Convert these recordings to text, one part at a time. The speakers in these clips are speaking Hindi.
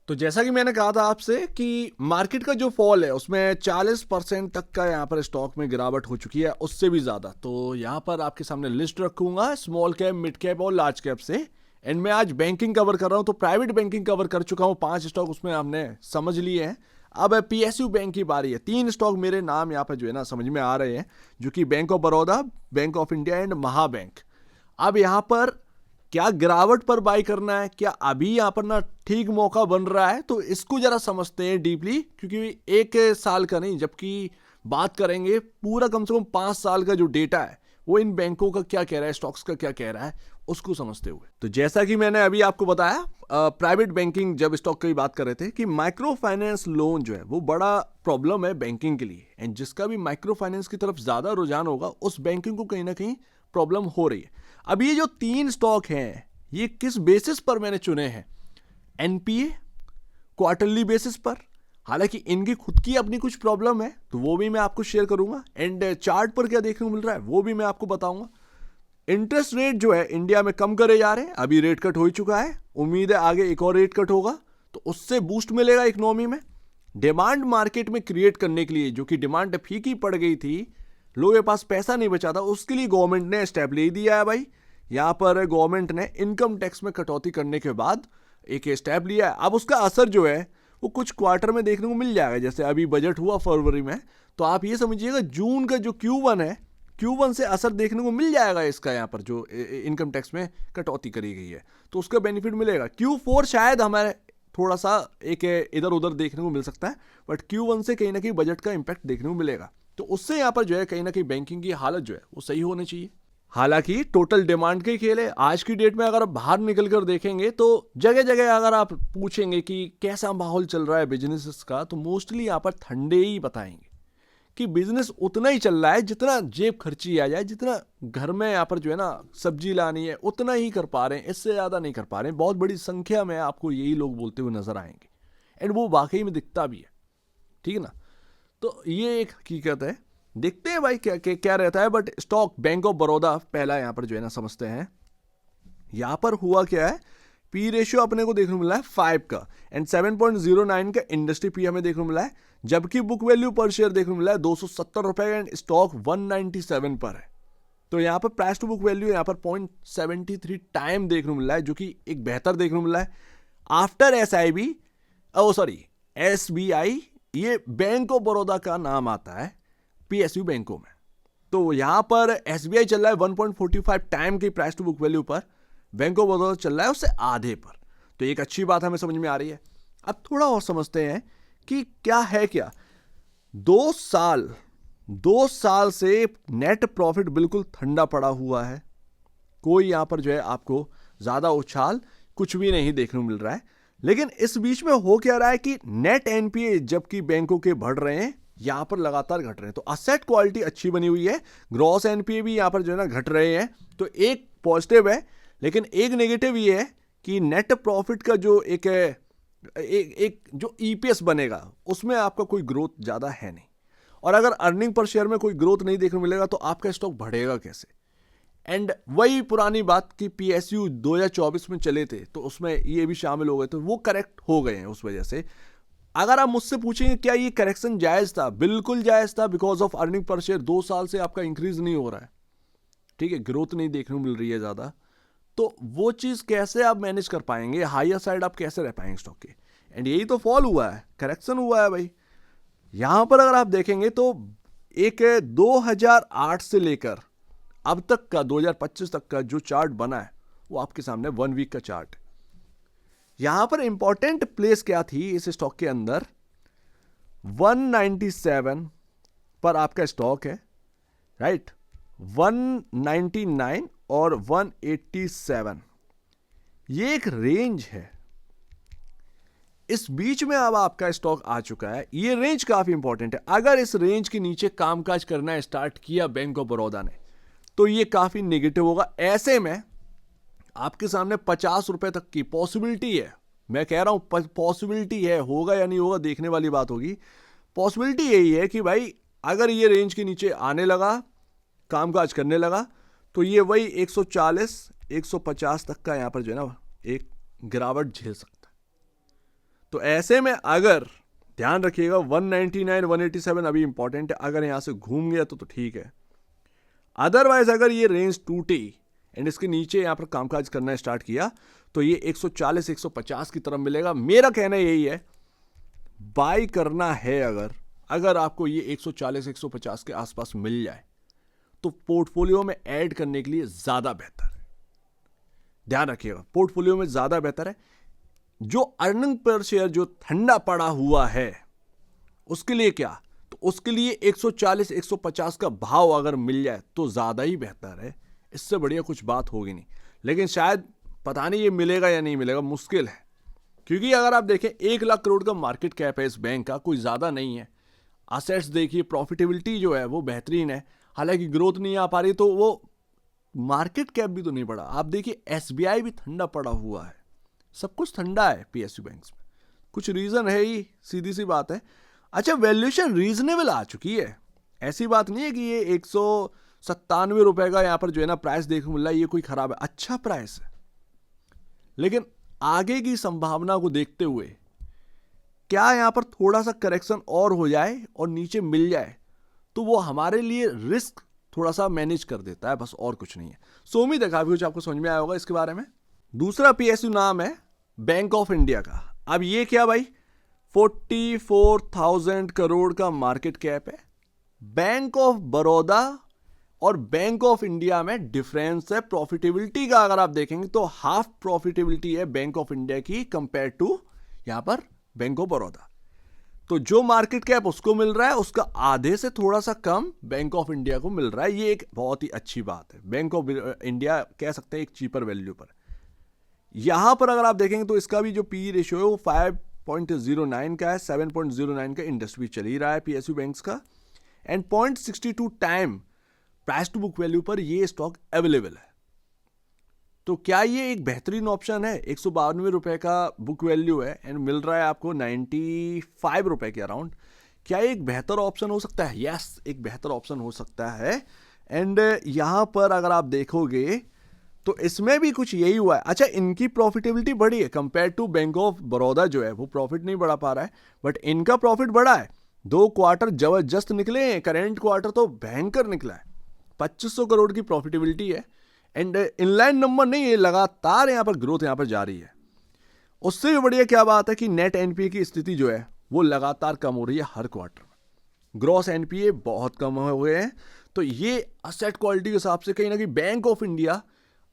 तो जैसा कि मैंने कहा था आपसे कि मार्केट का जो फॉल है उसमें 40% तक का यहाँ पर स्टॉक में गिरावट हो चुकी है, उससे भी ज़्यादा। तो यहाँ पर आपके सामने लिस्ट रखूंगा स्मॉल कैप, मिड कैप और लार्ज कैप से। एंड मैं आज बैंकिंग कवर कर रहा हूँ, तो प्राइवेट बैंकिंग कवर कर चुका हूँ, 5 स्टॉक उसमें हमने समझ लिए हैं। अब पीएसयू बैंक की बारी है। 3 स्टॉक मेरे नाम यहाँ पर जो है ना समझ में आ रहे हैं, जो कि bank of Baroda, bank of India and Mahabank. अब यहाँ पर क्या गिरावट पर बाई करना है, क्या अभी यहाँ पर ना ठीक मौका बन रहा है, तो इसको जरा समझते हैं डीपली। क्योंकि एक साल का नहीं, जबकि बात करेंगे पूरा कम से कम 5 साल का जो डेटा है वो इन बैंकों का क्या कह रहा है, स्टॉक्स का क्या कह रहा है, उसको समझते हुए। तो जैसा कि मैंने अभी आपको बताया, प्राइवेट बैंकिंग जब स्टॉक की बात कर रहे थे कि माइक्रो फाइनेंस लोन जो है वो बड़ा प्रॉब्लम है बैंकिंग के लिए। एंड जिसका भी माइक्रो फाइनेंस की तरफ ज्यादा रुझान होगा उस बैंकिंग को कहीं ना कहीं प्रॉब्लम हो रही है। अब ये जो 3 स्टॉक हैं ये किस बेसिस पर मैंने चुने हैं? एनपीए, क्वार्टरली बेसिस पर। हालांकि इनकी खुद की अपनी कुछ प्रॉब्लम है तो वो भी मैं आपको शेयर करूंगा। एंड चार्ट पर क्या देखने को मिल रहा है वो भी मैं आपको बताऊंगा। इंटरेस्ट रेट जो है इंडिया में कम करे जा रहे हैं, अभी रेट कट हो चुका है, उम्मीद है आगे एक और रेट कट होगा तो उससे बूस्ट मिलेगा इकोनॉमी में। डिमांड मार्केट में क्रिएट करने के लिए, जो कि डिमांड फीकी पड़ गई थी, लोगों के पास पैसा नहीं बचा था, उसके लिए गवर्नमेंट ने स्टेप ले दिया है भाई। यहां पर गवर्नमेंट ने इनकम टैक्स में कटौती करने के बाद एक स्टेप लिया है। अब उसका असर जो है वो कुछ क्वार्टर में देखने को मिल जाएगा। जैसे अभी बजट हुआ फरवरी में, तो आप ये समझिएगा जून का जो Q1 है, Q1 से असर देखने को मिल जाएगा इसका। यहाँ पर जो इनकम टैक्स में कटौती करी गई है तो उसका बेनिफिट मिलेगा। Q4 शायद हमारे थोड़ा सा एक इधर उधर देखने को मिल सकता है, बट Q1 से कहीं ना कहीं बजट का इंपैक्ट देखने को मिलेगा। तो उससे यहाँ पर जो है कहीं ना कहीं बैंकिंग की हालत जो है वो सही होनी चाहिए। हालांकि टोटल डिमांड के खेल है। आज की डेट में अगर आप बाहर निकल कर देखेंगे तो जगह जगह अगर आप पूछेंगे कि कैसा माहौल चल रहा है बिजनेस का, तो मोस्टली यहाँ पर ठंडे ही बताएंगे कि बिजनेस उतना ही चल रहा है जितना जेब खर्ची आ जाए, जितना घर में यहाँ पर जो है ना सब्जी लानी है उतना ही कर पा रहे हैं, इससे ज़्यादा नहीं कर पा रहे हैं। बहुत बड़ी संख्या में आपको यही लोग बोलते हुए नजर आएंगे एंड वो वाकई में दिखता भी है, ठीक है ना। तो ये एक हकीकत है। देखते हैं भाई क्या रहता है। But stock bank of Baroda पहला यहाँ पर जो है ना समझते हैं। यहाँ पर हुआ क्या है, पी रेशियो अपने को देखने को मिला है 5 का एंड 7.09 का इंडस्ट्री पी हमें देखने को मिला है, जबकि बुक वैल्यू पर शेयर देखने को मिला है 270 रुपए एंड स्टॉक 197 पर है। तो यहाँ पर प्राइस टू बुक वैल्यू यहाँ पर 0.73 टाइम देखने को मिला है, जो कि एक बेहतर देखने को मिला है। आफ्टर SIB, SBI, ये बैंक ऑफ बड़ौदा का नाम आता है PSU बैंकों में। तो यहां पर SBI चल रहा है 1.45 टाइम की प्राइस टू बुक वैल्यू पर, बैंक ऑफ बड़ौदा चल रहा है उससे आधे पर। तो एक अच्छी बात हमें समझ में आ रही है। अब थोड़ा और समझते हैं कि क्या है क्या। 2 साल से नेट प्रॉफिट बिल्कुल ठंडा पड़ा हुआ है। कोई यहां पर जो है आपको ज्यादा उछाल कुछ भी नहीं देखने को मिल रहा है। लेकिन इस बीच में हो क्या रहा है कि नेट एनपीए जबकि बैंकों के बढ़ रहे हैं, यहां पर लगातार घट रहे हैं। तो असेट क्वालिटी अच्छी बनी हुई है, ग्रॉस एनपीए भी यहां पर जो है ना घट रहे हैं। तो एक पॉजिटिव है, लेकिन एक नेगेटिव ये है कि नेट प्रॉफिट का जो एक जो ईपीएस बनेगा उसमें आपका कोई ग्रोथ ज्यादा है नहीं। और अगर अर्निंग पर शेयर में कोई ग्रोथ नहीं देखने को मिलेगा तो आपका स्टॉक बढ़ेगा कैसे। एंड वही पुरानी बात कि PSU 2024 में चले थे तो उसमें ये भी शामिल हो गए, तो वो करेक्ट हो गए हैं उस वजह से। अगर आप मुझसे पूछेंगे क्या ये करेक्शन जायज था, बिल्कुल जायज था। Because of earning per share 2 साल से आपका इंक्रीज नहीं हो रहा है, ठीक है, ग्रोथ नहीं देखने को मिल रही है ज्यादा। तो वो चीज कैसे आप मैनेज कर पाएंगे, हायर साइड आप कैसे रह पाएंगे स्टॉक के। एंड यही तो फॉल हुआ है, करेक्शन हुआ है भाई। यहां पर अगर आप देखेंगे तो एक 2008 से लेकर अब तक का 2025 तक का जो चार्ट बना है वो आपके सामने 1 वीक का चार्ट है। यहां पर इंपॉर्टेंट प्लेस क्या थी इस स्टॉक के अंदर, 197 पर आपका स्टॉक है, राइट, 199 और 187, ये एक रेंज है। इस बीच में अब आपका स्टॉक आ चुका है। ये रेंज काफी इंपॉर्टेंट है। अगर इस रेंज के नीचे कामकाज करना स्टार्ट किया बैंक ऑफ बड़ौदा ने तो ये काफी नेगेटिव होगा। ऐसे में आपके सामने 50 रुपए तक की पॉसिबिलिटी है। मैं कह रहा हूं पॉसिबिलिटी है, होगा या नहीं होगा देखने वाली बात होगी। पॉसिबिलिटी यही है कि भाई अगर ये रेंज के नीचे आने लगा, कामकाज करने लगा, तो ये वही 140 150 तक का यहां पर जो है ना एक गिरावट झेल सकता है। तो ऐसे में अगर ध्यान रखिएगा 199 187 अभी इंपॉर्टेंट है, अगर यहां से घूम गया तो ठीक है। अदरवाइज अगर ये रेंज टूटी एंड इसके नीचे यहां पर कामकाज करना स्टार्ट किया तो ये 140 150 की तरफ मिलेगा। मेरा कहना यही है, बाय करना है अगर आपको ये 140 150 के आसपास मिल जाए तो पोर्टफोलियो में ऐड करने के लिए ज्यादा बेहतर है। ध्यान रखिएगा, पोर्टफोलियो में ज्यादा बेहतर है। जो अर्निंग पर शेयर जो ठंडा पड़ा हुआ है उसके लिए क्या, तो उसके लिए 140 150 का भाव अगर मिल जाए तो ज्यादा ही बेहतर है। इससे बढ़िया कुछ बात होगी नहीं, लेकिन शायद पता नहीं ये मिलेगा या नहीं मिलेगा, मुश्किल है। क्योंकि अगर आप देखें 1 लाख करोड़ का मार्केट कैप है इस बैंक का, कोई ज्यादा नहीं है। असेट्स देखिए, प्रॉफिटेबिलिटी जो है वो बेहतरीन है, हालांकि ग्रोथ नहीं आ पा रही तो वो मार्केट कैप भी तो नहीं बढ़ा। आप देखिए एसबीआई भी ठंडा पड़ा हुआ है, सब कुछ ठंडा है पीएसयू बैंक्स में। कुछ रीजन है ही, सीधी सी बात है। अच्छा, वैल्यूएशन रीजनेबल आ चुकी है, ऐसी बात नहीं है कि ये 197 रुपए का यहां पर जो है ना प्राइस देखने को मिल रहा है, ये कोई खराब है, अच्छा प्राइस है। लेकिन आगे की संभावना को देखते हुए क्या यहां पर थोड़ा सा करेक्शन और हो जाए और नीचे मिल जाए तो वो हमारे लिए रिस्क थोड़ा सा मैनेज कर देता है, बस और कुछ नहीं है। सो उम्मीद है काफी कुछ आपको समझ में आया होगा इसके बारे में। दूसरा पीएसयू नाम है बैंक ऑफ इंडिया का। अब ये क्या भाई, 44,000 करोड़ का मार्केट कैप है। बैंक ऑफ बड़ौदा और बैंक ऑफ इंडिया में डिफरेंस है प्रॉफिटेबिलिटी का। अगर आप देखेंगे तो हाफ प्रॉफिटेबिलिटी है बैंक ऑफ इंडिया की कंपेयर टू यहां पर बैंक ऑफ बड़ौदा। तो जो मार्केट कैप उसको मिल रहा है उसका आधे से थोड़ा सा कम बैंक ऑफ इंडिया को मिल रहा है। ये एक बहुत ही अच्छी बात है। बैंक ऑफ इंडिया कह सकते हैं एक चीपर वैल्यू पर। यहां पर अगर आप देखेंगे तो इसका भी जो पी रेशियो है वो 5.09 का है, 7.09 का इंडस्ट्री चल ही रहा है पीएसयू बैंक्स का, and 0.62 time price to book value पर ये स्टॉक अवेलेबल है। तो क्या ये एक बेहतरीन ऑप्शन है? 192 रुपए का बुक वैल्यू है एंड मिल रहा है आपको 95 रुपए के अराउंड। क्या एक बेहतर ऑप्शन हो सकता है? यस, एक बेहतर ऑप्शन हो सकता है। एंड यहां पर अगर आप देखोगे तो इसमें भी कुछ यही हुआ है। अच्छा, इनकी प्रॉफिटेबिलिटी बढ़ी है compare to Bank of Baroda, जो है वो प्रॉफिट नहीं बढ़ा पा रहा है, बट इनका प्रॉफिट बढ़ा है। 2 क्वार्टर जबरदस्त निकले हैं, करेंट क्वार्टर तो भयंकर निकला है। 2500 करोड़ की प्रॉफिटेबिलिटी है एंड इनलाइन नंबर नहीं है, लगातार यहां पर ग्रोथ यहां पर जारी है। उससे भी बढ़िया क्या बात है कि नेट एनपीए की स्थिति जो है वो लगातार कम हो रही है हर क्वार्टर में। ग्रॉस एनपीए बहुत कम हो गए हैं। तो ये असेट क्वालिटी के हिसाब से कहीं ना कहीं बैंक ऑफ इंडिया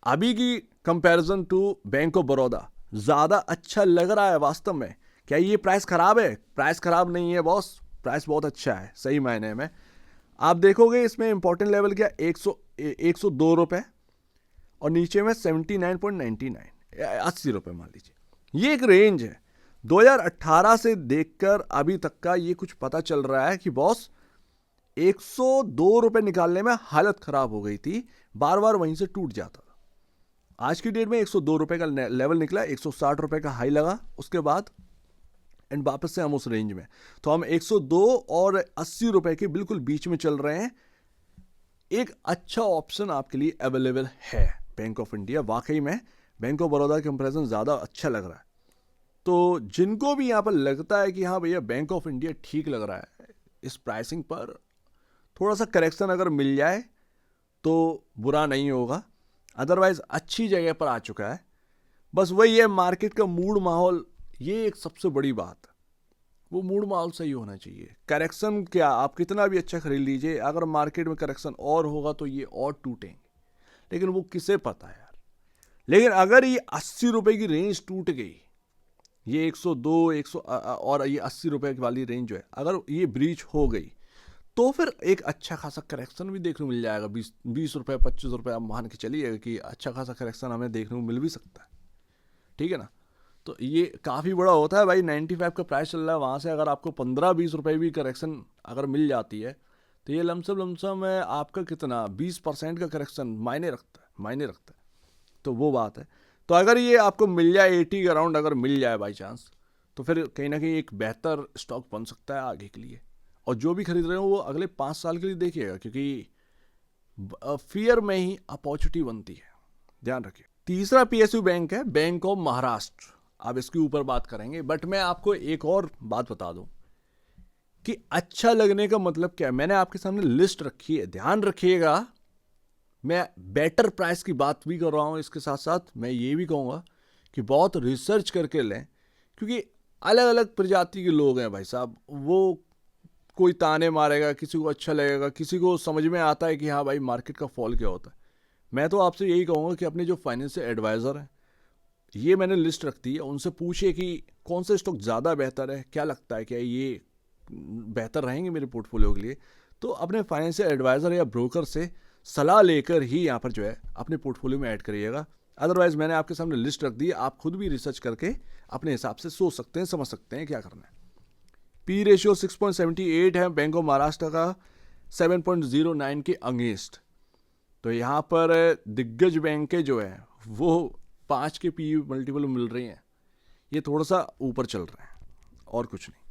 अभी की comparison to Bank of Baroda ज्यादा अच्छा लग रहा है वास्तव में। क्या ये प्राइस खराब है? प्राइस खराब नहीं है बॉस, प्राइस बहुत अच्छा है सही मायने में। आप देखोगे इसमें इंपॉर्टेंट लेवल क्या, 102 रुपए और नीचे में 79.99, 80 रुपए मान लीजिए। ये एक रेंज है। 2018 से देखकर अभी तक का ये कुछ पता चल रहा है कि बॉस 102 रुपए निकालने में हालत खराब हो गई थी, बार बार वहीं से टूट जाता था। आज की डेट में 102 रुपए का लेवल निकला, 160 रुपए का हाई लगा उसके बाद, एंड वापस से हम उस रेंज में। तो हम 102 और 80 रुपए के बिल्कुल बीच में चल रहे हैं। एक अच्छा ऑप्शन आपके लिए अवेलेबल है बैंक ऑफ इंडिया। वाकई में बैंक ऑफ बड़ौदा के कंपैरिजन ज्यादा अच्छा लग रहा है। तो जिनको भी यहां पर लगता है कि हाँ भैया बैंक ऑफ इंडिया ठीक लग रहा है, इस प्राइसिंग पर थोड़ा सा करेक्शन अगर मिल जाए तो बुरा नहीं होगा। अदरवाइज अच्छी जगह पर आ चुका है। बस वही है, मार्केट का मूड माहौल, ये एक सबसे बड़ी बात है। वो मूड माहौल सही होना चाहिए। करेक्शन क्या, आप कितना भी अच्छा खरीद लीजिए, अगर मार्केट में करेक्शन और होगा तो ये और टूटेंगे, लेकिन वो किसे पता है यार। लेकिन अगर ये 80 रुपए की रेंज टूट गई, ये 102 100 और ये 80 रुपए वाली रेंज जो है अगर ये ब्रीच हो गई तो फिर एक अच्छा खासा करेक्शन भी देखने को मिल जाएगा। 20 रुपए 25 रुपए आप मान के चलिए कि अच्छा खासा करेक्शन हमें देखने को मिल भी सकता है, ठीक है ना। तो ये काफ़ी बड़ा होता है भाई। 95 का प्राइस चल रहा है, वहाँ से अगर आपको 15-20 रुपए भी करेक्शन अगर मिल जाती है तो ये लमसम है आपका कितना 20% का करेक्शन मायने रखता है। तो वो बात है। तो अगर ये आपको मिल जाए 80 के अराउंड अगर मिल जाए बाई चांस, तो फिर कहीं ना कहीं एक बेहतर स्टॉक बन सकता है आगे के लिए। और जो भी खरीद रहे हो वो अगले 5 साल के लिए देखिएगा, क्योंकि फियर में ही अपॉर्चुनिटी बनती है, ध्यान रखिए। तीसरा पीएसयू बैंक है बैंक ऑफ महाराष्ट्र। अब इसके ऊपर बात करेंगे, बट मैं आपको एक और बात बता दूं कि अच्छा लगने का मतलब क्या है। मैंने आपके सामने लिस्ट रखी है, ध्यान रखिएगा। मैं बेटर प्राइस की बात भी कर रहा हूं, इसके साथ साथ मैं ये भी कहूँगा कि बहुत रिसर्च करके लें, क्योंकि अलग अलग प्रजाति के लोग हैं भाई साहब। वो कोई ताने मारेगा, किसी को अच्छा लगेगा, किसी को समझ में आता है कि हाँ भाई मार्केट का फॉल क्या होता है। मैं तो आपसे यही कहूँगा कि अपने जो फाइनेंशियल एडवाइज़र हैं, ये मैंने लिस्ट रख दी है, उनसे पूछिए कि कौन सा स्टॉक ज़्यादा बेहतर है, क्या लगता है क्या ये बेहतर रहेंगे मेरे पोर्टफोलियो के लिए। तो अपने फाइनेंशियल एडवाइज़र या ब्रोकर से सलाह लेकर ही यहाँ पर जो है अपने पोर्टफोलियो में ऐड करिएगा। अदरवाइज़ मैंने आपके सामने लिस्ट रख दी है, आप खुद भी रिसर्च करके अपने हिसाब से सोच सकते हैं, समझ सकते हैं क्या करना है। पी रेशियो 6.78 है बैंक ऑफ महाराष्ट्र का 7.09 के अगेंस्ट। तो यहाँ पर दिग्गज बैंकें जो है वो 5 के पी मल्टीपल मिल रही हैं, ये थोड़ा सा ऊपर चल रहा है और कुछ नहीं।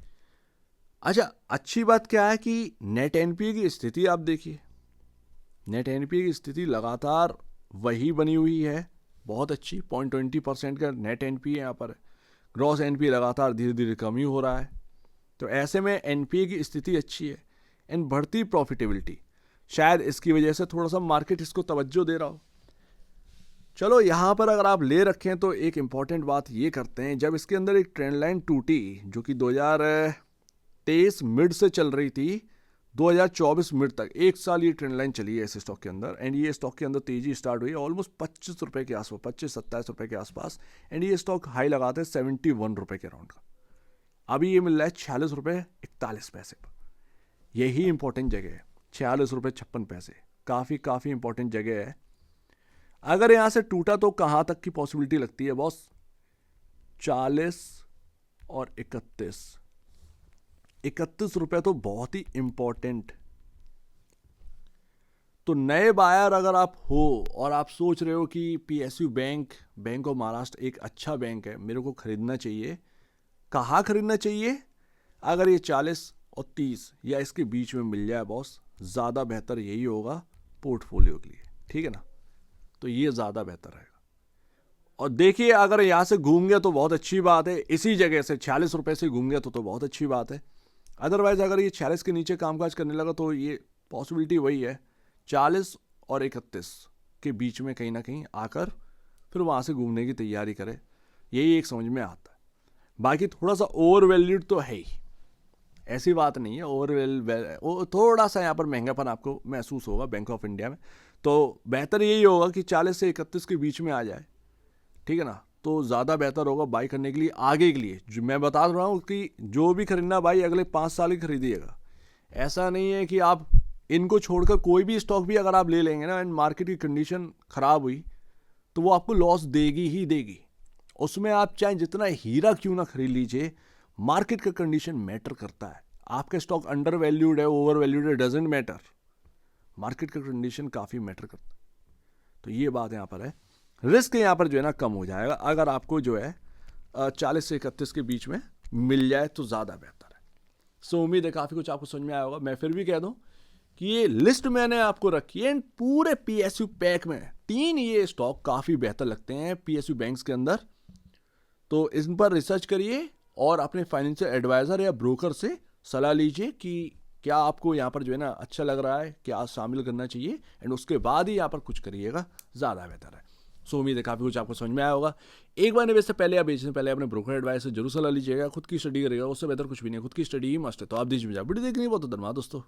अच्छा, अच्छी बात क्या है कि नेट एनपीए की स्थिति आप देखिए, नेट एनपीए की स्थिति लगातार वही बनी हुई है, बहुत अच्छी 0.20% का नेट एनपीए यहाँ पर है। ग्रॉस एनपीए लगातार धीरे धीरे कम ही हो रहा है। तो ऐसे में एनपीए की स्थिति अच्छी है एंड बढ़ती प्रॉफिटेबिलिटी, शायद इसकी वजह से थोड़ा सा मार्केट इसको तवज्जो दे रहा हो। चलो यहाँ पर अगर आप ले रखें तो एक इम्पॉर्टेंट बात ये करते हैं, जब इसके अंदर एक ट्रेंड लाइन टूटी जो कि 2023 मिड से चल रही थी 2024 मिड तक, एक साल ये ट्रेंड लाइन चली है इस स्टॉक के अंदर। एंड ये स्टॉक के अंदर तेजी स्टार्ट हुई ऑलमोस्ट 25 रुपये के आसपास, 25-27 रुपये के आसपास। एंड ये स्टॉक हाई लगाते हैं 71 रुपये के अराउंड का। अभी ये मिल रहा है 46 रुपये 41 पैसे पर। यही इंपॉर्टेंट जगह है, 46 रुपये 56 पैसे, काफ़ी इंपॉर्टेंट जगह है। अगर यहाँ से टूटा तो कहाँ तक की पॉसिबिलिटी लगती है बॉस? 40 और 31 रुपये तो बहुत ही इंपॉर्टेंट। तो नए बायर अगर आप हो और आप सोच रहे हो कि PSU bank, bank of Maharashtra एक अच्छा बैंक है, मेरे को खरीदना चाहिए, कहाँ खरीदना चाहिए? अगर ये 40 और 30 या इसके बीच में मिल जाए बॉस, ज़्यादा बेहतर यही होगा पोर्टफोलियो के लिए, ठीक है ना? तो ये ज़्यादा बेहतर रहेगा। और देखिए अगर यहाँ से घूम गया तो बहुत अच्छी बात है, इसी जगह से 46 रुपये से घूम गया तो बहुत अच्छी बात है। अदरवाइज अगर ये 46 के नीचे कामकाज करने लगा तो ये पॉसिबिलिटी वही है 40 और 31 के बीच में कहीं ना कहीं आकर फिर वहाँ से घूमने की तैयारी करे, यही एक समझ में आता है। बाकी थोड़ा सा ओवर वैल्यूड तो है ही, ऐसी बात नहीं है। ओवर थोड़ा सा यहाँ पर महंगापन आपको महसूस होगा बैंक ऑफ इंडिया में, तो बेहतर यही होगा कि 40 से 31 के बीच में आ जाए, ठीक है ना? तो ज़्यादा बेहतर होगा बाई करने के लिए, आगे के लिए। जो मैं बता रहा हूँ कि जो भी खरीदना भाई अगले 5 साल ही खरीदिएगा। ऐसा नहीं है कि आप इनको छोड़कर कोई भी स्टॉक भी अगर आप ले लेंगे ना एंड मार्केट की कंडीशन ख़राब हुई तो वो आपको लॉस देगी ही देगी। उसमें आप चाहे जितना हीरा क्यों ना खरीद लीजिए, मार्केट का कंडीशन मैटर करता है। आपका स्टॉक अंडर वैल्यूड है, ओवर वैल्यूड है, डजेंट मैटर, मार्केट का कंडीशन काफ़ी मैटर करता है। तो ये बात यहाँ पर है। रिस्क यहाँ पर जो है ना कम हो जाएगा अगर आपको जो है 40 से 31 के बीच में मिल जाए तो ज़्यादा बेहतर है। सो उम्मीद है काफ़ी कुछ आपको समझ में आया होगा। मैं फिर भी कह दूँ कि ये लिस्ट मैंने आपको रखी है, पूरे पीएसयू पैक में 3 ये स्टॉक काफ़ी बेहतर लगते हैं पीएसयू बैंक्स के अंदर। तो इन पर रिसर्च करिए और अपने फाइनेंशियल एडवाइज़र या ब्रोकर से सलाह लीजिए कि क्या आपको यहाँ पर जो है ना अच्छा लग रहा है, क्या शामिल करना चाहिए, एंड उसके बाद ही यहाँ पर कुछ करिएगा, ज़्यादा बेहतर है। सो उम्मीद है काफ़ी कुछ आपको समझ में आया होगा। एक बार निवेश से पहले या बेचने से पहले अपने ब्रोकर एडवाइस से जरूर सलाह लीजिएगा। खुद की स्टडी करिएगा, उससे बेहतर कुछ भी नहीं, खुद की स्टडी ही मस्ट है। तो आप दीजिए वीडियो देखनी बहुत धन्यवाद दोस्तों।